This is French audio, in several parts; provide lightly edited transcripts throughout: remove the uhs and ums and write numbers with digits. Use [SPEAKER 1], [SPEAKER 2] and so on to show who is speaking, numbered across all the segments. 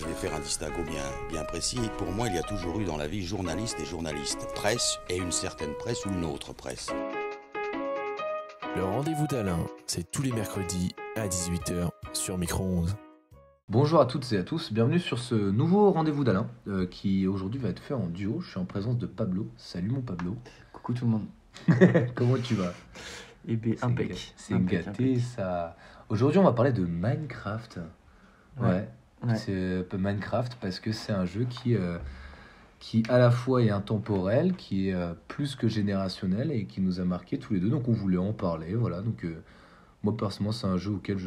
[SPEAKER 1] je vais faire un distinguo bien précis. Pour moi, il y a toujours eu dans la vie journaliste et journaliste. Presse et une certaine presse ou une autre presse.
[SPEAKER 2] Le rendez-vous d'Alain, c'est tous les mercredis à 18h sur Micro-ondes.
[SPEAKER 3] Bonjour à toutes et à tous, bienvenue sur ce nouveau rendez-vous d'Alain qui aujourd'hui va être fait en duo. Je suis en présence de Pablo. Salut mon Pablo.
[SPEAKER 4] Coucou tout le monde.
[SPEAKER 3] Comment tu vas?
[SPEAKER 4] Eh bien, impec.
[SPEAKER 3] C'est gâté ça. Aujourd'hui on va parler de Minecraft. Ouais. C'est Minecraft parce que c'est un jeu qui à la fois est intemporel, qui est plus que générationnel et qui nous a marqué tous les deux. Donc on voulait en parler, voilà. Donc moi personnellement c'est un jeu auquel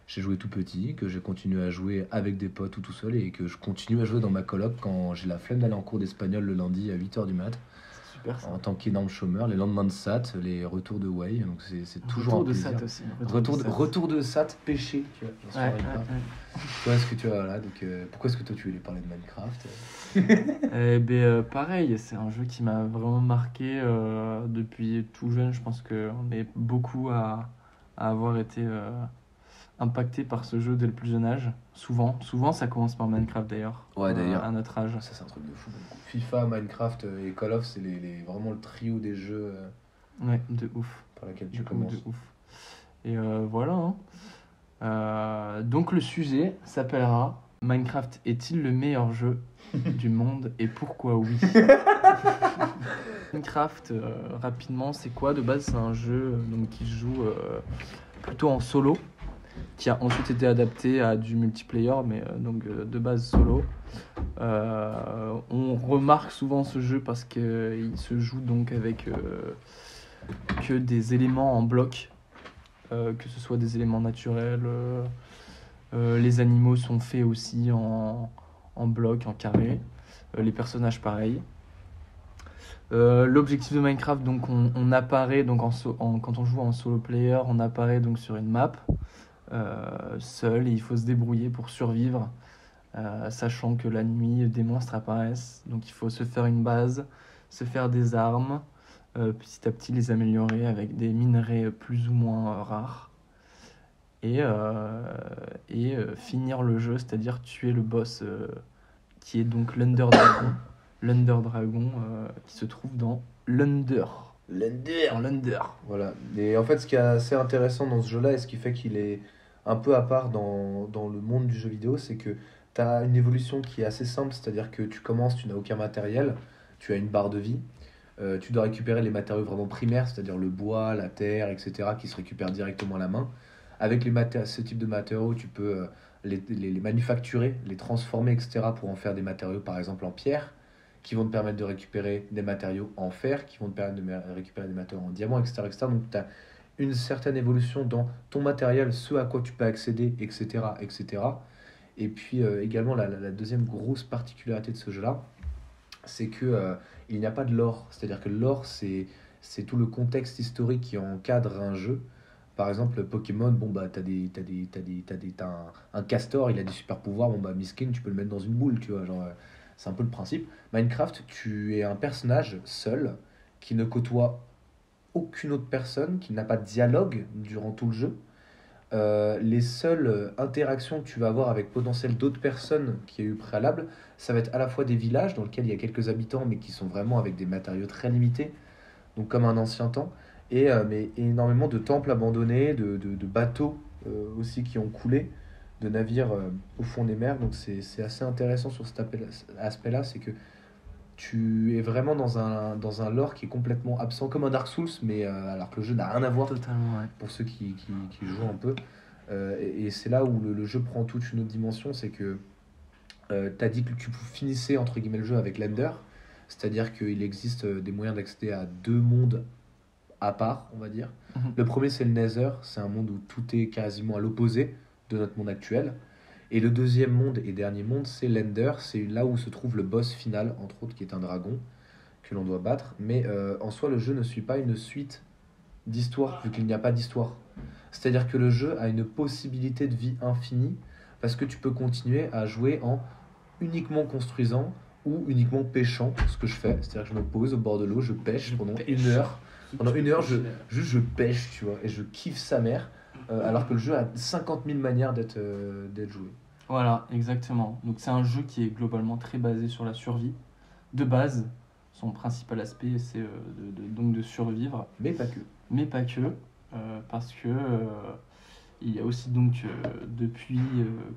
[SPEAKER 3] j'ai joué tout petit, que j'ai continué à jouer avec des potes ou tout seul et que je continue à jouer dans ma coloc quand j'ai la flemme d'aller en cours d'espagnol le lundi à 8h du mat.
[SPEAKER 4] C'est super ça.
[SPEAKER 3] En tant qu'énorme chômeur, les lendemains de SAT, les retours de Way, donc c'est toujours un
[SPEAKER 4] Retour de
[SPEAKER 3] plaisir.
[SPEAKER 4] SAT aussi.
[SPEAKER 3] Retour de SAT pêché, tu vois. J'en suis
[SPEAKER 4] Ouais,
[SPEAKER 3] arrivé là. Toi, est-ce que tu as là, donc pourquoi est-ce que toi tu voulais parler de Minecraft?
[SPEAKER 4] Eh bien, pareil, c'est un jeu qui m'a vraiment marqué depuis tout jeune. Je pense qu'on est beaucoup à avoir été impacté par ce jeu dès le plus jeune âge. Souvent, ça commence par Minecraft d'ailleurs.
[SPEAKER 3] Ouais, d'ailleurs.
[SPEAKER 4] À notre âge.
[SPEAKER 3] Ça c'est un truc de fou. FIFA, Minecraft et Call of, c'est vraiment le trio des jeux
[SPEAKER 4] Ouais, de ouf.
[SPEAKER 3] par lesquels tu commences.
[SPEAKER 4] De ouf. Et voilà. Donc le sujet s'appellera Minecraft est-il le meilleur jeu du monde et pourquoi oui? Minecraft, rapidement, c'est quoi? De base, c'est un jeu donc, qui se joue plutôt en solo, qui a ensuite été adapté à du multiplayer, mais donc de base solo. On remarque souvent ce jeu parce qu'il se joue donc avec que des éléments en bloc, que ce soit des éléments naturels. Les animaux sont faits aussi en bloc, en carré. Les personnages pareil. L'objectif de Minecraft, donc on apparaît donc quand on joue en solo player, on apparaît donc sur une map seul et il faut se débrouiller pour survivre, sachant que la nuit des monstres apparaissent, donc il faut se faire une base, se faire des armes, petit à petit les améliorer avec des minerais plus ou moins rares et finir le jeu, c'est-à-dire tuer le boss qui est donc l'Under Dragon. L'Under Dragon qui se trouve dans l'Under. L'Under.
[SPEAKER 3] Voilà. Et en fait, ce qui est assez intéressant dans ce jeu-là et ce qui fait qu'il est un peu à part dans le monde du jeu vidéo, c'est que tu as une évolution qui est assez simple, c'est-à-dire que tu commences, tu n'as aucun matériel, tu as une barre de vie, tu dois récupérer les matériaux vraiment primaires, c'est-à-dire le bois, la terre, etc., qui se récupèrent directement à la main. Avec ce type de matériaux, tu peux les manufacturer, les transformer, etc., pour en faire des matériaux, par exemple en pierre, qui vont te permettre de récupérer des matériaux en fer, qui vont te permettre de récupérer des matériaux en diamant, etc., etc. Donc, tu as une certaine évolution dans ton matériel, ce à quoi tu peux accéder, etc., etc. Et puis, également, la deuxième grosse particularité de ce jeu-là, c'est que il n'y a pas de lore. C'est-à-dire que le lore, c'est tout le contexte historique qui encadre un jeu. Par exemple, Pokémon, bon bah t'as un castor, il a des super pouvoirs, bon bah Miskin, tu peux le mettre dans une boule, tu vois, genre c'est un peu le principe. Minecraft, tu es un personnage seul qui ne côtoie aucune autre personne, qui n'a pas de dialogue durant tout le jeu. Les seules interactions que tu vas avoir avec potentiel d'autres personnes qui a eu préalable, ça va être à la fois des villages dans lesquels il y a quelques habitants mais qui sont vraiment avec des matériaux très limités, donc comme un ancien temps, mais énormément de temples abandonnés, de bateaux aussi qui ont coulé, de navires au fond des mers. Donc c'est assez intéressant sur cet aspect-là, c'est que tu es vraiment dans un lore qui est complètement absent, comme un Dark Souls, mais alors que le jeu n'a rien à voir.
[SPEAKER 4] Totalement, ouais.
[SPEAKER 3] Pour ceux qui jouent un peu. Et c'est là où le jeu prend toute une autre dimension, c'est que t'as dit que tu finissais entre guillemets le jeu avec l'Ender, c'est-à-dire qu'il existe des moyens d'accéder à deux mondes à part, on va dire. Le premier, c'est le Nether, c'est un monde où tout est quasiment à l'opposé de notre monde actuel. Et le deuxième monde et dernier monde, c'est l'Ender, c'est là où se trouve le boss final, entre autres, qui est un dragon que l'on doit battre. Mais en soi, le jeu ne suit pas une suite d'histoire, vu qu'il n'y a pas d'histoire. C'est-à-dire que le jeu a une possibilité de vie infinie, parce que tu peux continuer à jouer en uniquement construisant ou uniquement pêchant, ce que je fais. C'est-à-dire que je me pose au bord de l'eau, je pêche pendant une heure. Pendant une heure, je pêche, tu vois, et je kiffe sa mère, alors que le jeu a 50 000 manières d'être joué.
[SPEAKER 4] Voilà, exactement. Donc c'est un jeu qui est globalement très basé sur la survie. De base, son principal aspect, c'est donc de survivre,
[SPEAKER 3] Mais pas que.
[SPEAKER 4] mais pas que, parce que il y a aussi donc depuis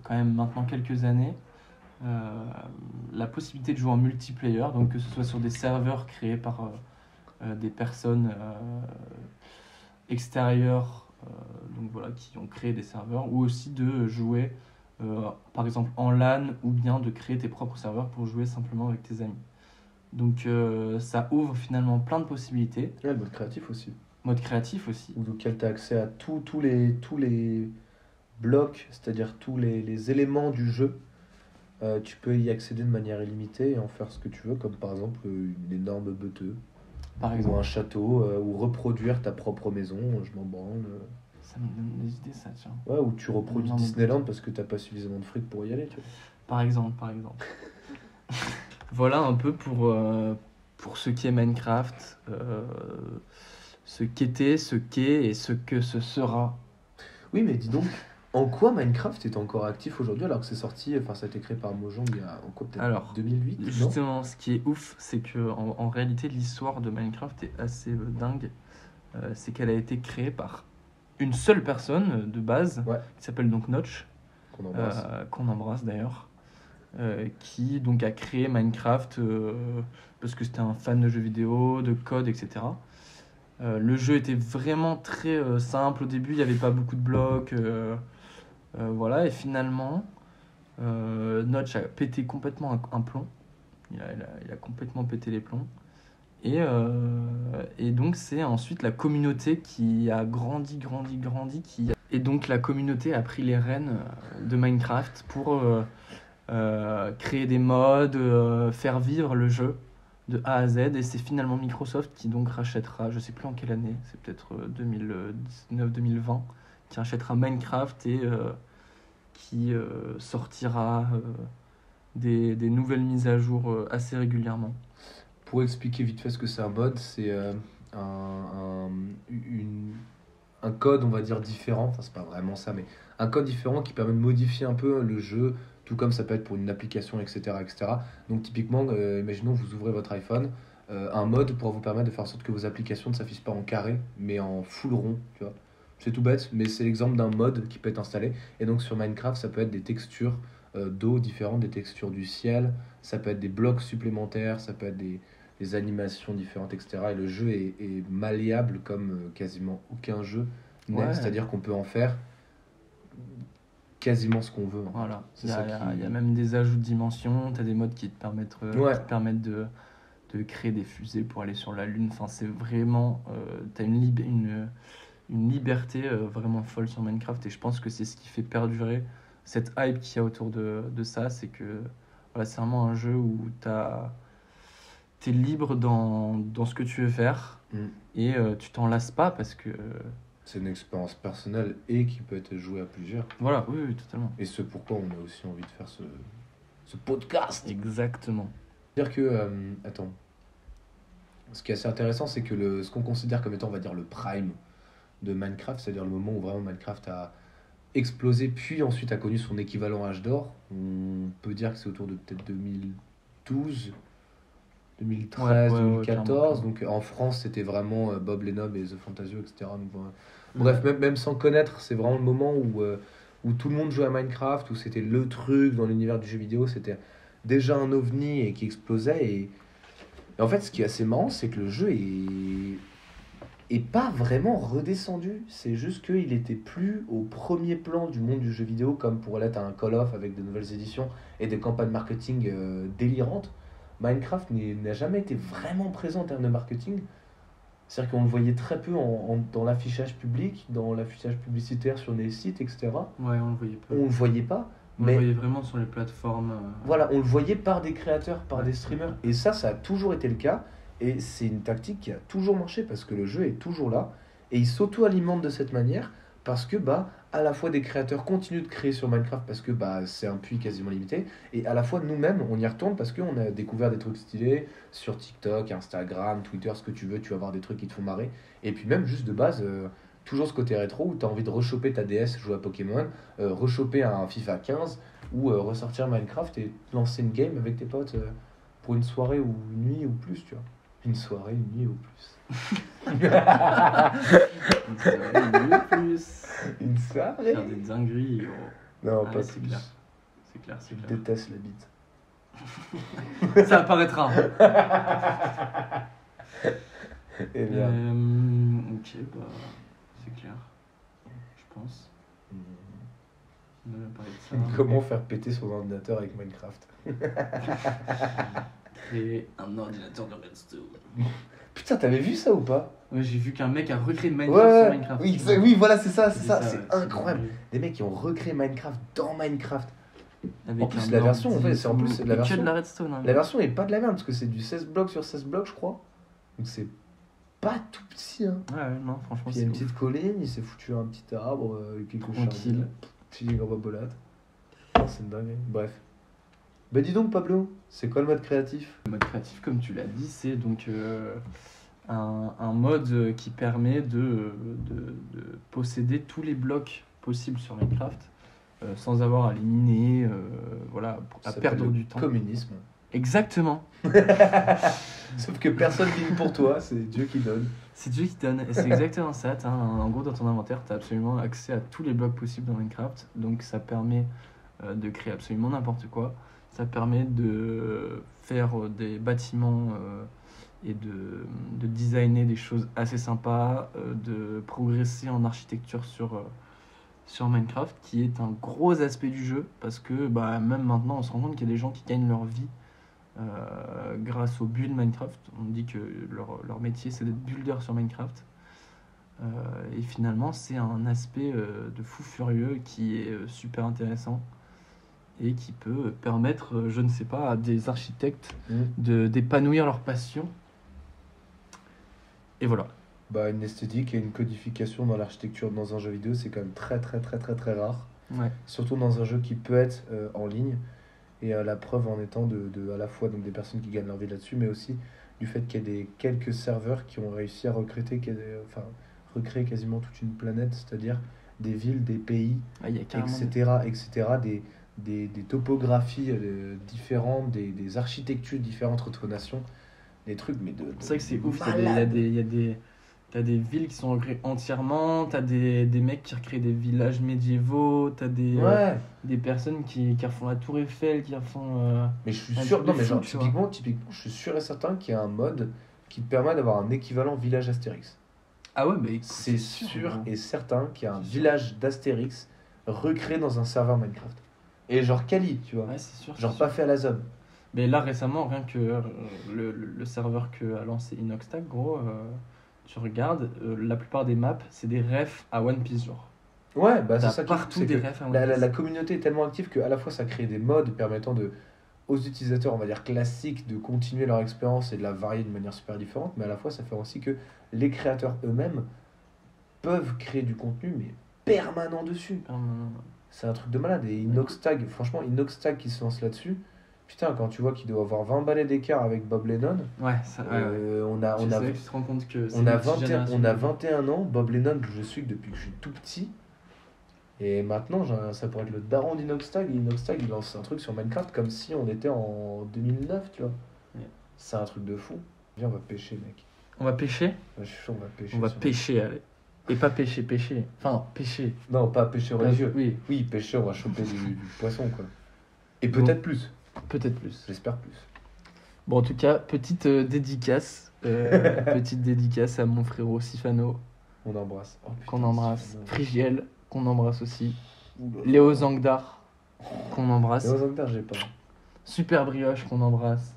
[SPEAKER 4] quand même maintenant quelques années la possibilité de jouer en multiplayer, donc que ce soit sur des serveurs créés par des personnes extérieures, donc voilà, qui ont créé des serveurs, ou aussi de jouer par exemple en LAN, ou bien de créer tes propres serveurs pour jouer simplement avec tes amis. Donc ça ouvre finalement plein de possibilités.
[SPEAKER 3] Ouais, le mode créatif aussi.
[SPEAKER 4] Mode créatif aussi.
[SPEAKER 3] Auquel tu as accès à tous les blocs, c'est-à-dire tous les éléments du jeu. Tu peux y accéder de manière illimitée et en faire ce que tu veux, comme par exemple une énorme beuteuse,
[SPEAKER 4] Par
[SPEAKER 3] ou
[SPEAKER 4] exemple,
[SPEAKER 3] un château, ou reproduire ta propre maison, je m'en branle.
[SPEAKER 4] ça me donne des idées, ça, tiens.
[SPEAKER 3] Ouais, ou tu reproduis
[SPEAKER 4] énorme
[SPEAKER 3] Disneyland parce que t'as pas suffisamment de fric pour y aller, tu vois.
[SPEAKER 4] Par exemple. Voilà un peu pour ce qu'est Minecraft, ce qu'était, ce qu'est et ce que ce sera.
[SPEAKER 3] Oui, mais dis donc, en quoi Minecraft est encore actif aujourd'hui alors que c'est sorti, enfin ça a été créé par Mojang il y a en quoi, peut-être
[SPEAKER 4] Alors,
[SPEAKER 3] 2008, non?
[SPEAKER 4] Justement, ce qui est ouf, c'est que en réalité, l'histoire de Minecraft est assez dingue. C'est qu'elle a été créée par une seule personne de base,
[SPEAKER 3] Ouais.
[SPEAKER 4] qui s'appelle donc Notch,
[SPEAKER 3] Qu'on embrasse.
[SPEAKER 4] d'ailleurs, qui donc a créé Minecraft parce que c'était un fan de jeux vidéo, de code, etc. Le jeu était vraiment très simple au début, il n'y avait pas beaucoup de blocs, voilà, et finalement, Notch a pété complètement un plomb. Il a complètement pété les plombs. Et donc c'est ensuite la communauté qui a grandi. Et donc la communauté a pris les rênes de Minecraft pour créer des mods, faire vivre le jeu de A à Z. Et c'est finalement Microsoft qui donc rachètera, je sais plus en quelle année, c'est peut-être 2019-2020, qui rachètera Minecraft et qui sortira des nouvelles mises à jour assez régulièrement.
[SPEAKER 3] Pour expliquer vite fait ce que c'est un mod, c'est un code, on va dire, différent, enfin c'est pas vraiment ça, mais un code différent qui permet de modifier un peu le jeu, tout comme ça peut être pour une application, etc. etc. Donc typiquement, imaginons vous ouvrez votre iPhone, un mod pourra vous permettre de faire en sorte que vos applications ne s'affichent pas en carré, mais en full rond, tu vois. C'est tout bête, mais c'est l'exemple d'un mod qui peut être installé. Et donc sur Minecraft, ça peut être des textures d'eau différentes, des textures du ciel, ça peut être des blocs supplémentaires, ça peut être des animations différentes, etc. Et le jeu est malléable comme quasiment aucun jeu n'est.
[SPEAKER 4] Ouais.
[SPEAKER 3] C'est-à-dire qu'on peut en faire quasiment ce qu'on veut.
[SPEAKER 4] Voilà,
[SPEAKER 3] C'est
[SPEAKER 4] il y
[SPEAKER 3] ça
[SPEAKER 4] a,
[SPEAKER 3] qui-
[SPEAKER 4] il y a même des ajouts de dimensions, tu as des modes qui te permettent,
[SPEAKER 3] Ouais.
[SPEAKER 4] de créer des fusées pour aller sur la Lune. Enfin, c'est vraiment, tu as une liberté vraiment folle sur Minecraft, et je pense que c'est ce qui fait perdurer cette hype qu'il y a autour de ça. C'est que voilà, c'est vraiment un jeu où t'es libre dans ce que tu veux faire,
[SPEAKER 3] Mm.
[SPEAKER 4] et tu t'en lasses pas parce que
[SPEAKER 3] C'est une expérience personnelle et qui peut être jouée à plusieurs.
[SPEAKER 4] voilà, oui, totalement.
[SPEAKER 3] Et c'est pourquoi on a aussi envie de faire ce podcast.
[SPEAKER 4] Exactement.
[SPEAKER 3] C'est-à-dire que, attends, ce qui est assez intéressant, c'est que ce qu'on considère comme étant, on va dire, le prime de Minecraft, c'est-à-dire le moment où vraiment Minecraft a explosé, puis ensuite a connu son équivalent âge d'or, on peut dire que c'est autour de peut-être 2012, 2013,
[SPEAKER 4] Ouais,
[SPEAKER 3] 2014.
[SPEAKER 4] clairement.
[SPEAKER 3] Donc en France, c'était vraiment Bob Lennon et The Fantasio, etc. Donc, voilà. Bref, même sans connaître, c'est vraiment le moment où tout le monde jouait à Minecraft, où c'était le truc dans l'univers du jeu vidéo, c'était déjà un ovni et qui explosait. Et en fait, ce qui est assez marrant, c'est que le jeu est pas vraiment redescendu. C'est juste qu'il était plus au premier plan du monde du jeu vidéo, comme pourrait l'être un Call of avec de nouvelles éditions et des campagnes marketing délirantes. Minecraft n'a jamais été vraiment présent en termes de marketing. C'est-à-dire qu'on le voyait très peu dans l'affichage public, dans l'affichage publicitaire sur des sites, etc.
[SPEAKER 4] Ouais, on le voyait peu.
[SPEAKER 3] On le voyait pas,
[SPEAKER 4] On le
[SPEAKER 3] mais
[SPEAKER 4] voyait vraiment sur les plateformes.
[SPEAKER 3] voilà, on le voyait par des créateurs, par
[SPEAKER 4] Ouais.
[SPEAKER 3] des streamers. Et ça a toujours été le cas. Et c'est une tactique qui a toujours marché parce que le jeu est toujours là. Et il s'auto-alimente de cette manière parce que, à la fois des créateurs continuent de créer sur Minecraft parce que c'est un puits quasiment limité. Et à la fois nous-mêmes, on y retourne parce qu'on a découvert des trucs stylés sur TikTok, Instagram, Twitter, ce que tu veux. Tu vas voir des trucs qui te font marrer. Et puis même juste de base, toujours ce côté rétro où tu as envie de rechoper ta DS, jouer à Pokémon, rechoper un FIFA 15 ou ressortir Minecraft et lancer une game avec tes potes pour une soirée ou une nuit ou plus, tu vois. Une soirée, une nuit ou plus. Une soirée.
[SPEAKER 4] Faire des dingueries.
[SPEAKER 3] Non,
[SPEAKER 4] Ah,
[SPEAKER 3] pas
[SPEAKER 4] c'est
[SPEAKER 3] plus.
[SPEAKER 4] clair. C'est clair, c'est
[SPEAKER 3] Je
[SPEAKER 4] clair.
[SPEAKER 3] déteste la bite.
[SPEAKER 4] Ça apparaîtra.
[SPEAKER 3] Et bien.
[SPEAKER 4] Ok, bah, c'est clair. Je pense. On avait parlé de ça.
[SPEAKER 3] Comment faire péter son ordinateur avec Minecraft?
[SPEAKER 4] Créer un ordinateur de redstone.
[SPEAKER 3] Putain, t'avais vu ça ou pas?
[SPEAKER 4] Ouais, j'ai vu qu'un mec a recréé Minecraft sur Minecraft.
[SPEAKER 3] Oui, oui, voilà, c'est ça, c'est ça,
[SPEAKER 4] ouais,
[SPEAKER 3] c'est incroyable. Des mecs qui ont recréé Minecraft dans Minecraft.
[SPEAKER 4] Avec
[SPEAKER 3] En plus,
[SPEAKER 4] un
[SPEAKER 3] la version, en
[SPEAKER 4] ordi
[SPEAKER 3] fait, c'est en
[SPEAKER 4] et
[SPEAKER 3] plus,
[SPEAKER 4] tout.
[SPEAKER 3] la
[SPEAKER 4] Et que
[SPEAKER 3] version-
[SPEAKER 4] de la redstone. Hein,
[SPEAKER 3] La version est pas de la merde parce que c'est du 16 blocs sur 16 blocs, je crois. Donc c'est pas tout petit, hein.
[SPEAKER 4] Ouais, non, franchement,
[SPEAKER 3] Puis il y a
[SPEAKER 4] c'est
[SPEAKER 3] une
[SPEAKER 4] ouf.
[SPEAKER 3] petite colline, il s'est foutu un petit arbre avec quelques
[SPEAKER 4] Tranquille.
[SPEAKER 3] charbons. Petit grababolade. C'est une dinguerie. Bref. Bah dis donc, Pablo, c'est quoi le mode créatif?
[SPEAKER 4] Le mode créatif, comme tu l'as dit, c'est donc un mode qui permet de posséder tous les blocs possibles sur Minecraft sans avoir à les miner, voilà, à
[SPEAKER 3] Ça
[SPEAKER 4] perdre
[SPEAKER 3] s'appelle
[SPEAKER 4] du
[SPEAKER 3] le
[SPEAKER 4] temps.
[SPEAKER 3] communisme.
[SPEAKER 4] Exactement.
[SPEAKER 3] Sauf que personne vit pour toi, c'est Dieu qui donne.
[SPEAKER 4] C'est Dieu qui donne. Et c'est exactement ça. En gros, dans ton inventaire, tu as absolument accès à tous les blocs possibles dans Minecraft. Donc, ça permet de créer absolument n'importe quoi. Ça permet de faire des bâtiments et de designer des choses assez sympas, de progresser en architecture sur Minecraft, qui est un gros aspect du jeu. Parce que bah, même maintenant, on se rend compte qu'il y a des gens qui gagnent leur vie grâce au build Minecraft. On dit que leur métier c'est d'être builder sur Minecraft. Et finalement, c'est un aspect de fou furieux qui est super intéressant et qui peut permettre, je ne sais pas, à des architectes d'épanouir leur passion. Et voilà.
[SPEAKER 3] Bah, une esthétique et une codification dans l'architecture dans un jeu vidéo, c'est quand même très rare.
[SPEAKER 4] Ouais.
[SPEAKER 3] Surtout dans un jeu qui peut être en ligne. Et la preuve en étant à la fois donc, des personnes qui gagnent leur vie là-dessus, mais aussi du fait qu'il y a quelques serveurs qui ont réussi à recréer quasiment toute une planète, c'est-à-dire des villes, des pays,
[SPEAKER 4] Ah, il y a carrément
[SPEAKER 3] etc. Des topographies différentes, des architectures différentes entre nations, des trucs, mais
[SPEAKER 4] C'est vrai que c'est ouf.
[SPEAKER 3] malade.
[SPEAKER 4] T'as des villes qui sont recréées entièrement, t'as des mecs qui recréent des villages médiévaux, t'as
[SPEAKER 3] Ouais,
[SPEAKER 4] des personnes qui refont la tour Eiffel, qui refont...
[SPEAKER 3] mais je suis
[SPEAKER 4] un
[SPEAKER 3] sûr,
[SPEAKER 4] truc
[SPEAKER 3] non
[SPEAKER 4] de
[SPEAKER 3] mais
[SPEAKER 4] fou,
[SPEAKER 3] genre
[SPEAKER 4] tu vois.
[SPEAKER 3] typiquement, je suis sûr et certain qu'il y a un mode qui te permet d'avoir un équivalent village Astérix.
[SPEAKER 4] Ah ouais, mais
[SPEAKER 3] C'est sûr
[SPEAKER 4] hein.
[SPEAKER 3] et certain qu'il y a un
[SPEAKER 4] C'est sûr.
[SPEAKER 3] village d'Astérix recréé dans un serveur Minecraft. Et genre quali, tu vois.
[SPEAKER 4] Ouais, c'est sûr.
[SPEAKER 3] Genre
[SPEAKER 4] c'est
[SPEAKER 3] pas
[SPEAKER 4] sûr.
[SPEAKER 3] fait à la zone.
[SPEAKER 4] Mais là, récemment, rien que le serveur que a lancé Inoxtag, gros, tu regardes, la plupart des maps, c'est des refs à One Piece, genre.
[SPEAKER 3] Ouais, bah c'est
[SPEAKER 4] T'as
[SPEAKER 3] ça qui
[SPEAKER 4] partout
[SPEAKER 3] c'est
[SPEAKER 4] des
[SPEAKER 3] que
[SPEAKER 4] refs à One
[SPEAKER 3] la
[SPEAKER 4] Piece.
[SPEAKER 3] communauté est tellement active qu'à la fois ça crée des modes permettant aux utilisateurs, on va dire classiques, de continuer leur expérience et de la varier de manière super différente, mais à la fois ça fait aussi que les créateurs eux-mêmes peuvent créer du contenu, mais permanent dessus. C'est un truc de malade. Et Inoxtag, franchement, Inoxtag qui se lance là-dessus, putain, quand tu vois qu'il doit avoir 20 balais d'écart avec Bob Lennon,
[SPEAKER 4] Ouais, ça, ouais.
[SPEAKER 3] on a
[SPEAKER 4] C'est vrai que tu te rends compte que c'est
[SPEAKER 3] on a
[SPEAKER 4] multigénérationnel.
[SPEAKER 3] 21 ans, Bob Lennon, je suis depuis que je suis tout petit. Et maintenant, ça pourrait être le daron d'Inoxtag. Et Inoxtag, il lance un truc sur Minecraft comme si on était en 2009, tu vois.
[SPEAKER 4] Ouais.
[SPEAKER 3] C'est un truc de fou. Viens, on va pêcher, mec.
[SPEAKER 4] On va pêcher?
[SPEAKER 3] Ouais, je suis chaud, on va pêcher.
[SPEAKER 4] On va
[SPEAKER 3] sur-
[SPEAKER 4] pêcher, allez. Et pas pêcher. Enfin, pêcher.
[SPEAKER 3] Non, pas pêcher religieux.
[SPEAKER 4] Oui,
[SPEAKER 3] Oui, pêcher, on va choper du poisson, quoi. Et peut-être plus.
[SPEAKER 4] peut-être plus.
[SPEAKER 3] J'espère plus.
[SPEAKER 4] Bon, en tout cas, petite dédicace. Petite dédicace à mon frérot Sifano,
[SPEAKER 3] On embrasse. Oh, putain,
[SPEAKER 4] qu'on embrasse.
[SPEAKER 3] c'est pas mal.
[SPEAKER 4] Frigiel, qu'on embrasse aussi.
[SPEAKER 3] Oula.
[SPEAKER 4] Léo Zangdar, qu'on embrasse.
[SPEAKER 3] Léo Zangdar, j'ai pas.
[SPEAKER 4] Super Brioche, qu'on embrasse.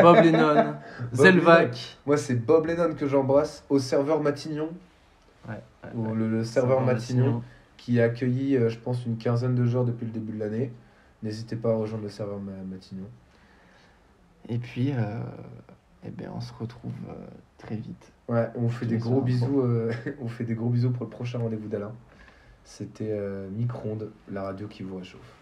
[SPEAKER 4] Bob Lennon. Zelvac.
[SPEAKER 3] Moi, c'est Bob Lennon que j'embrasse au serveur Matignon. Ou le serveur Matignon qui a accueilli, je pense, une quinzaine de joueurs depuis le début de l'année. N'hésitez pas à rejoindre le serveur Matignon.
[SPEAKER 4] Et puis, eh ben, on se retrouve très vite.
[SPEAKER 3] Ouais, on fait des
[SPEAKER 4] Ça
[SPEAKER 3] gros
[SPEAKER 4] va,
[SPEAKER 3] bisous. On fait des gros bisous pour le prochain rendez-vous d'Alain. C'était Micro-ondes, la radio qui vous réchauffe.